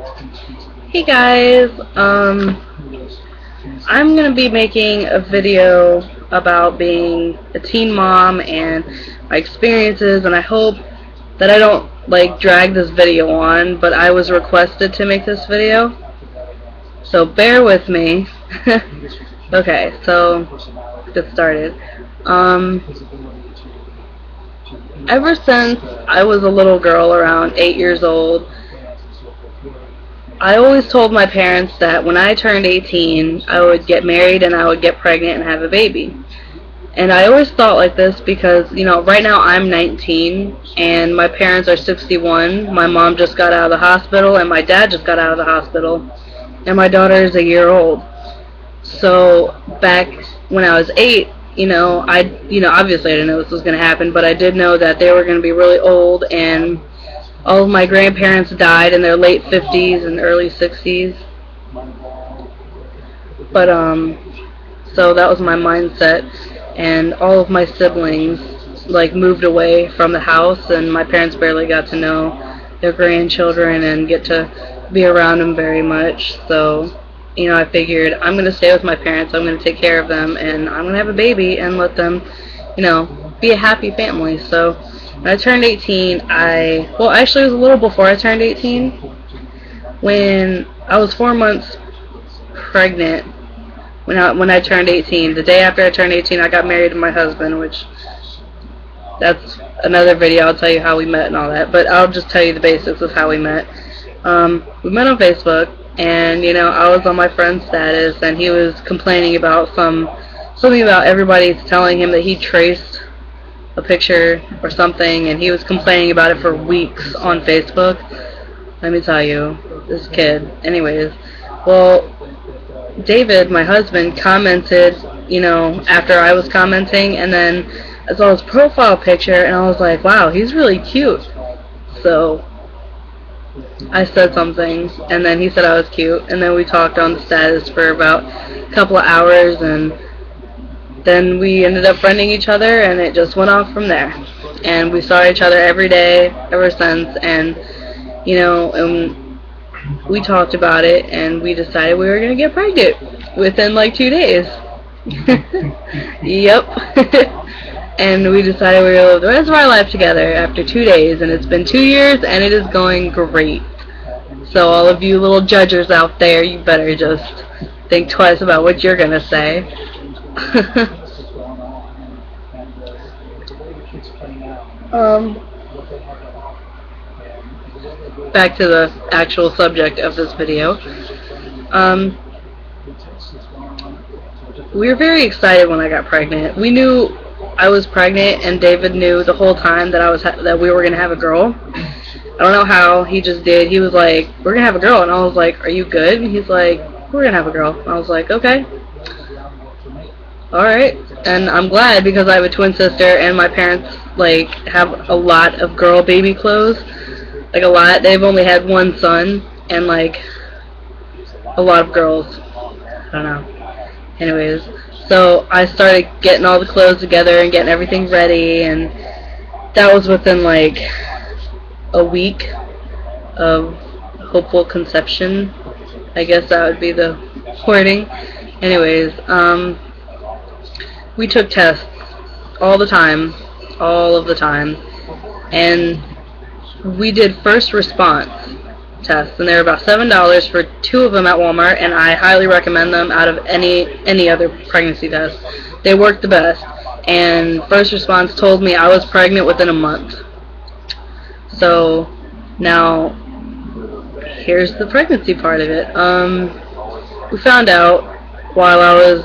Hey guys, I'm gonna be making a video about being a teen mom and my experiences, and I hope that I don't drag this video on, but I was requested to make this video, so bear with me. Okay, so let's get started. Um, Ever since I was a little girl around 8 years old, I always told my parents that when I turned 18, I would get married and I would get pregnant and have a baby. And I always thought like this because, right now I'm 19 and my parents are 61. My mom just got out of the hospital and my dad just got out of the hospital. And my daughter is a year old. So back when I was 8, obviously I didn't know this was going to happen, but I did know that they were going to be really old, and all of my grandparents died in their late 50s and early 60s. But so that was my mindset, and all of my siblings moved away from the house, and my parents barely got to know their grandchildren and get to be around them very much. So I figured I'm going to stay with my parents, I'm going to take care of them, and I'm going to have a baby and let them, be a happy family. So when I turned 18, actually it was a little before I turned 18. When I was 4 months pregnant, when I turned 18, the day after I turned 18, I got married to my husband, which that's another video. I'll tell you how we met and all that, but I'll just tell you the basics of how we met. We met on Facebook, and I was on my friend's status, and he was complaining about something about everybody telling him that he traced a picture or something, and he was complaining about it for weeks on Facebook. Let me tell you, this kid. Anyways, well, David, my husband, commented, after I was commenting, and then I saw his profile picture, and I was like, wow, he's really cute. So I said something, and then he said I was cute, and then we talked on the status for about a couple of hours, and then we ended up friending each other, and it just went off from there. And we saw each other every day ever since, and and we talked about it, and we decided we were going to get pregnant within 2 days. Yep. And we decided we were going to live the rest of our life together after 2 days, and it's been 2 years, and it is going great. So all of you little judges out there, you better just think twice about what you're going to say. Back to the actual subject of this video. We were very excited when I got pregnant. We knew I was pregnant, and David knew the whole time that we were gonna have a girl. I don't know how, he just did. He was like, "We're gonna have a girl," and I was like, "Are you good?" And he's like, "We're gonna have a girl." And I was like, "Okay, all right." And I'm glad, because I have a twin sister, and my parents have a lot of girl baby clothes. A lot. They've only had one son, and a lot of girls. I don't know. Anyways, so I started getting all the clothes together and getting everything ready, and that was within a week of hopeful conception. I guess that would be the wording. Anyways, we took tests all the time, all of the time, and we did first response tests, and they were about $7 for 2 of them at Walmart, and I highly recommend them out of any other pregnancy test. They work the best, and first response told me I was pregnant within a month. So now here's the pregnancy part of it. We found out while I was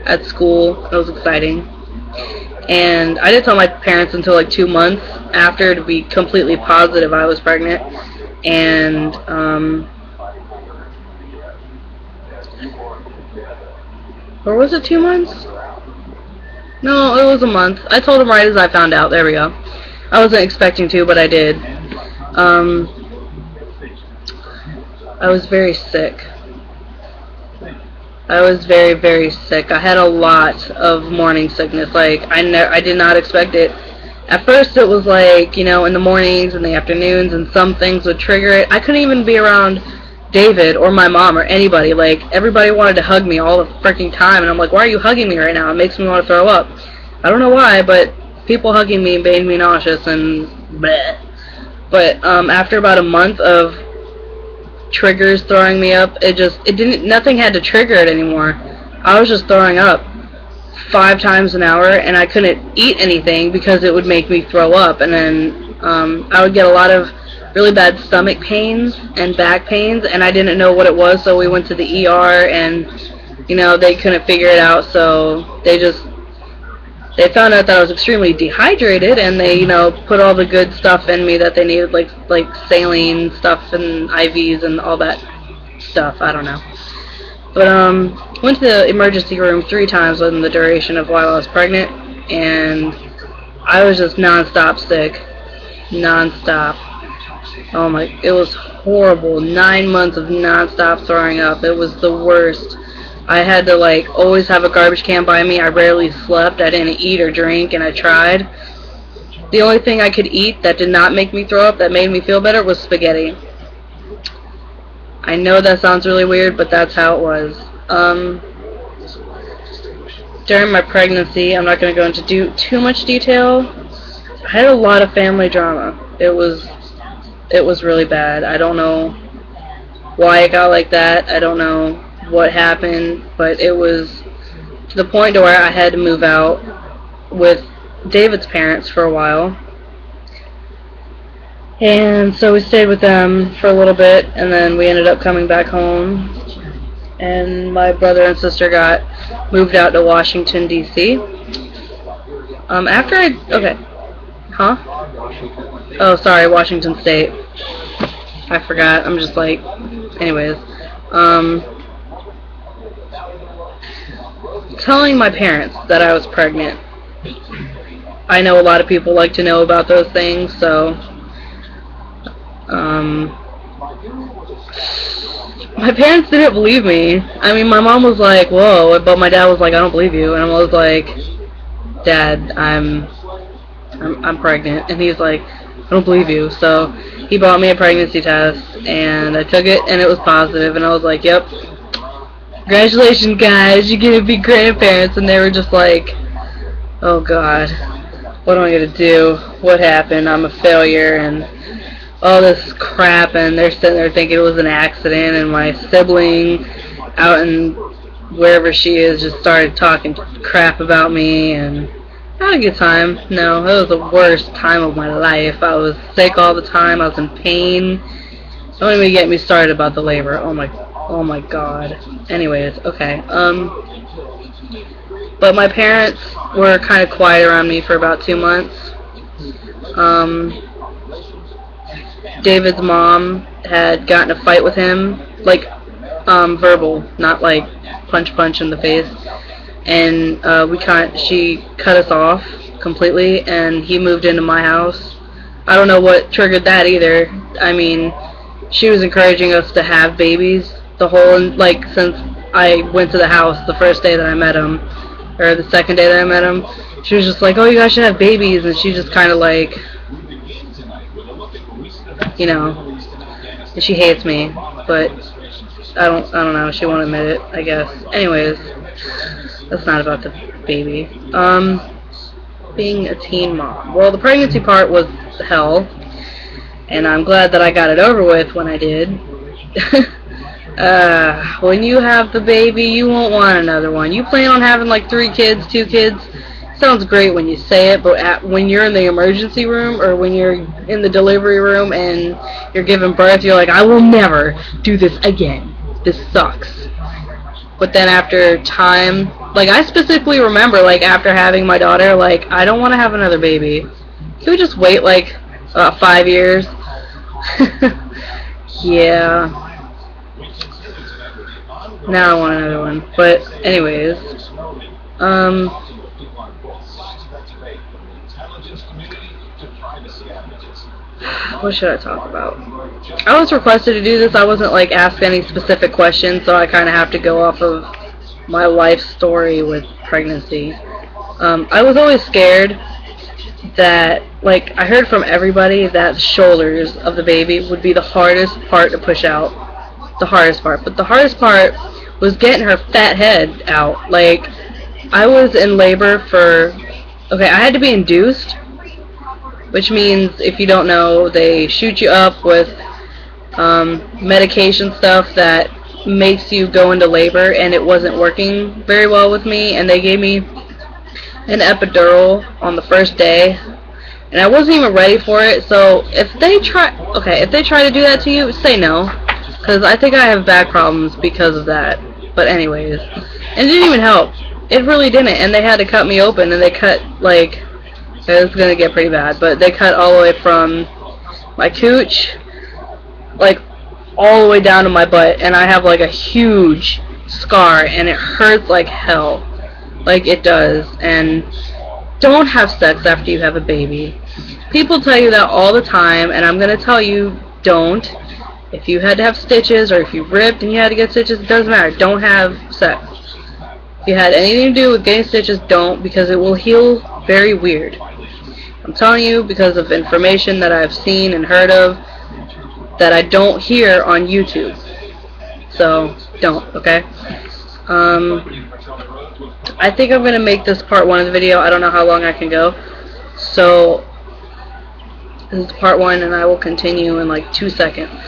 at school. It was exciting. And I didn't tell my parents until 2 months after to be completely positive I was pregnant. And or was it 2 months? No, it was a month. I told them right as I found out. There we go. I wasn't expecting to, but I did. I was very sick. I was very, very sick. I had a lot of morning sickness. I did not expect it. At first it was like, in the mornings and the afternoons, and some things would trigger it. I couldn't even be around David or my mom or anybody. Like, everybody wanted to hug me all the freaking time, and I'm like, why are you hugging me right now? It makes me want to throw up. I don't know why, but people hugging me made me nauseous and bleh. But after about a month of triggers throwing me up, nothing had to trigger it anymore. I was just throwing up 5 times an hour, and I couldn't eat anything because it would make me throw up. And then I would get a lot of really bad stomach pains and back pains, and I didn't know what it was, so we went to the ER, and they couldn't figure it out, so they found out that I was extremely dehydrated, and they put all the good stuff in me that they needed, like saline stuff and IVs and all that stuff. I don't know. But went to the emergency room 3 times in the duration of while I was pregnant, and I was just nonstop sick. Nonstop. Oh my, it was horrible. 9 months of nonstop throwing up. It was the worst. I had to always have a garbage can by me. I rarely slept. I didn't eat or drink, and I tried. The only thing I could eat that did not make me throw up, that made me feel better, was spaghetti. I know that sounds really weird, but that's how it was. During my pregnancy, I'm not going to go into too much detail. I had a lot of family drama. It was really bad. I don't know why it got like that. I don't know what happened, but it was to the point to where I had to move out with David's parents for a while. And so we stayed with them for a little bit, and then we ended up coming back home, and my brother and sister got moved out to Washington, D.C. Oh, sorry, Washington State. I forgot. I'm just anyways. Telling my parents that I was pregnant. I know a lot of people like to know about those things, so my parents didn't believe me. I mean, my mom was like, whoa, but my dad was like, I don't believe you. And I was like, Dad, I'm pregnant. And he's like, I don't believe you. So he bought me a pregnancy test, and I took it, and it was positive, and I was like, yep, congratulations, guys, you're gonna be grandparents. And they were just like, oh God, what am I gonna do? What happened? I'm a failure, and all this crap. And they're sitting there thinking it was an accident, and my sibling out in wherever she is just started talking crap about me, and I had a good time. No, it was the worst time of my life. I was sick all the time. I was in pain. Don't even get me started about the labor. Oh my God. Anyways, okay. But my parents were kind of quiet around me for about 2 months. David's mom had gotten a fight with him, verbal, not punch in the face. And she cut us off completely, and he moved into my house. I don't know what triggered that either. I mean, she was encouraging us to have babies since I went to the house the first day that I met him, or the second day that I met him. She was just like, oh, you guys should have babies, and she just kind of she hates me, but I don't know, she won't admit it, I guess. Anyways, that's not about the baby. Being a teen mom. Well, the pregnancy part was hell, and I'm glad that I got it over with when I did. When you have the baby, you won't want another one. You plan on having 3 kids, 2 kids. Sounds great when you say it, but when you're in the emergency room or when you're in the delivery room and you're giving birth, you're like, I will never do this again. This sucks. But then after time, I specifically remember, after having my daughter, I don't want to have another baby. Can we just wait, 5 years? Yeah. Now I want another one. But, anyways, what should I talk about? I was requested to do this. I wasn't asked any specific questions, so I kind of have to go off of my life story with pregnancy. I was always scared that, like, I heard from everybody that the shoulders of the baby would be the hardest part to push out. The hardest part. But the hardest part was getting her fat head out. Like, I was in labor for, okay, I had to be induced, which means, if you don't know, they shoot you up with medication stuff that makes you go into labor, and it wasn't working very well with me, and they gave me an epidural on the first day, and I wasn't even ready for it. So if they try to do that to you, say no, because I think I have back problems because of that. But anyways, and it didn't even help. It really didn't, and they had to cut me open, and they cut, like, it was gonna get pretty bad, but they cut all the way from my cooch, like, all the way down to my butt, and I have, like, a huge scar, and it hurts like hell. Like, it does. And don't have sex after you have a baby. People tell you that all the time, and I'm gonna tell you, don't. If you had to have stitches, or if you ripped and you had to get stitches, it doesn't matter. Don't have sex. If you had anything to do with getting stitches, don't, because it will heal very weird. I'm telling you because of information that I've seen and heard of that I don't hear on YouTube. So, don't, okay? I think I'm going to make this part 1 of the video. I don't know how long I can go. So, this is part 1, and I will continue in like 2 seconds.